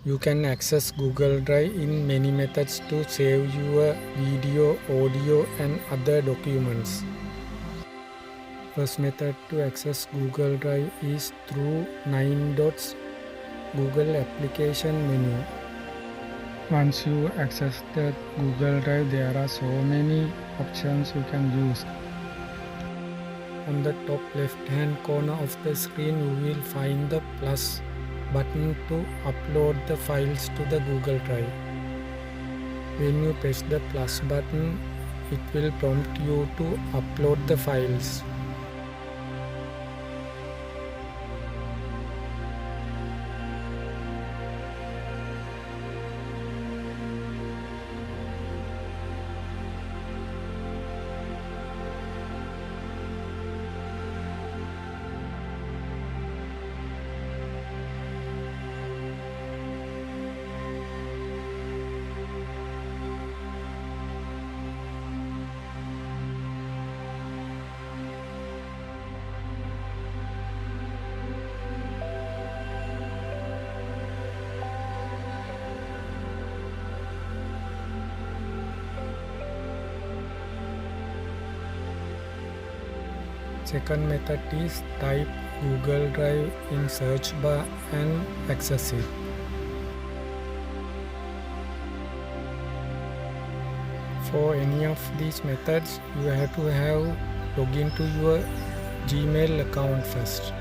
You can access Google Drive in many methods to save your video, audio and other documents. First method to access Google Drive is through 9 dots Google application menu. Once you access the Google Drive, there are so many options you can use. On the top left hand corner of the screen, you will find the plus button to upload the files to the Google Drive. When you press the plus button, it will prompt you to upload the files. Second method is type Google Drive in search bar and access it. For any of these methods, you have to have login to your Gmail account first.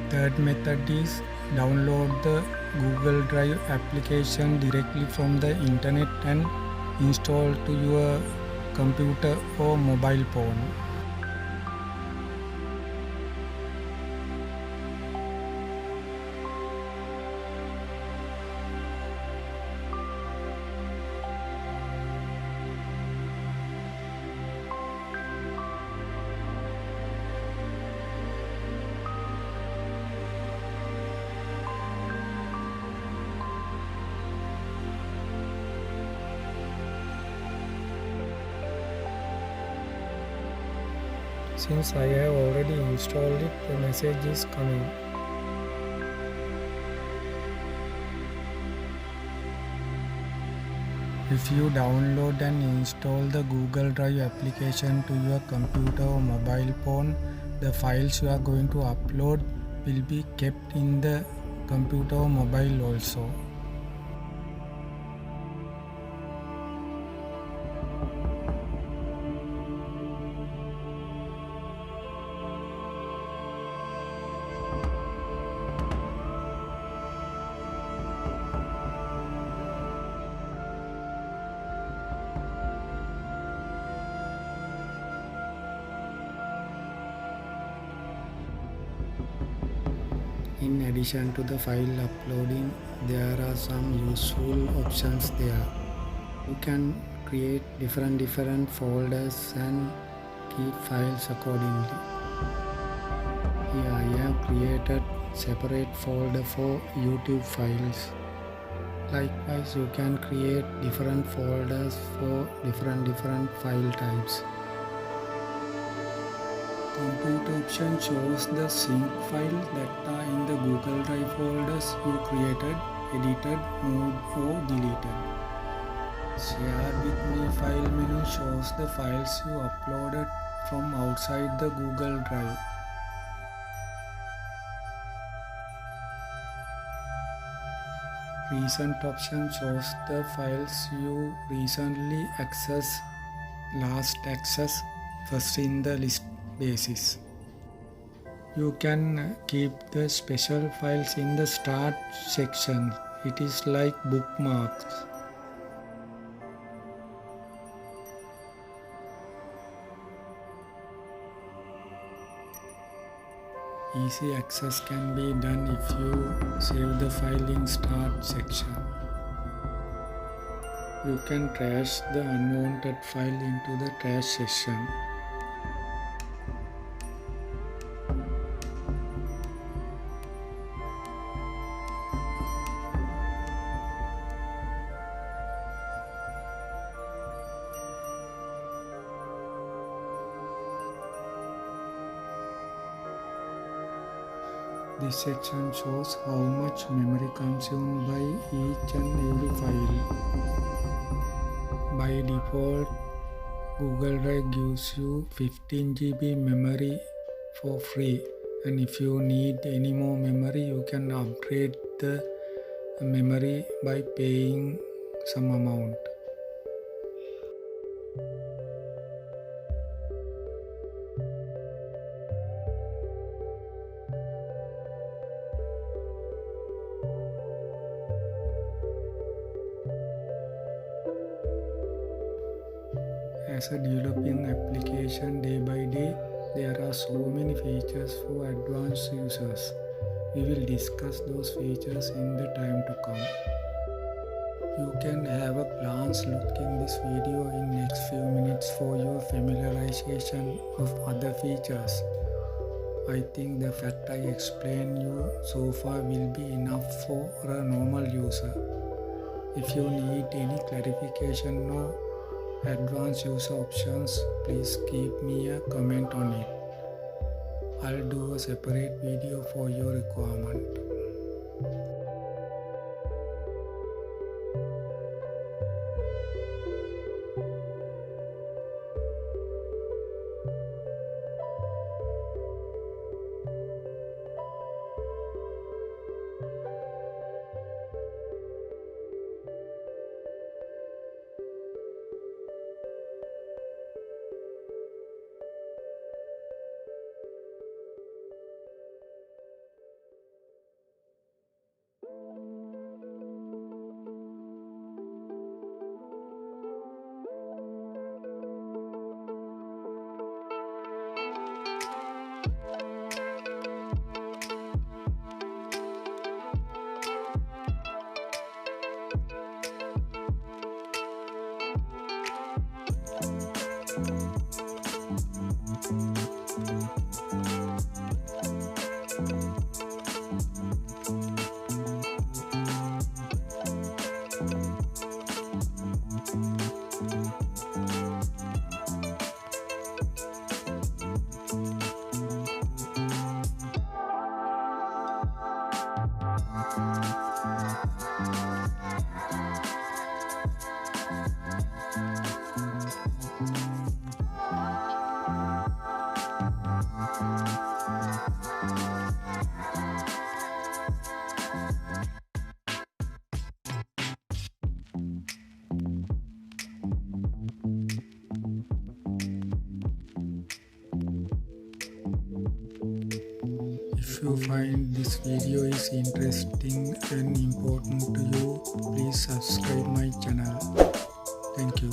Third method is download the Google Drive application directly from the internet and install to your computer or mobile phone. Since I have already installed it, the message is coming. If you download and install the Google Drive application to your computer or mobile phone, the files you are going to upload will be kept in the computer or mobile also. In addition to the file uploading, there are some useful options there. You can create different folders and keep files accordingly. Here I have created separate folder for YouTube files. Likewise, you can create different folders for different file types. Compute option shows the sync files that are in the Google Drive folders you created, edited, moved or deleted. Share with me file menu shows the files you uploaded from outside the Google Drive. Recent option shows the files you recently accessed, last accessed, first in the list basis. You can keep the special files in the start section. It is like bookmarks. Easy access can be done if you save the file in start section. You can trash the unwanted file into the trash section. This section shows how much memory consumed by each and every file. By default, Google Drive gives you 15 GB memory for free, and if you need any more memory, you can upgrade the memory by paying some amount. As a developing application day by day, there are so many features for advanced users. We will discuss those features in the time to come. You can have a glance look in this video in next few minutes for your familiarization of other features. I think the fact I explained you so far will be enough for a normal user. If you need any clarification or advanced user options, please keep me a comment on it. I'll do a separate video for your requirement. If you find this video is interesting and important to you, please subscribe my channel. Thank you.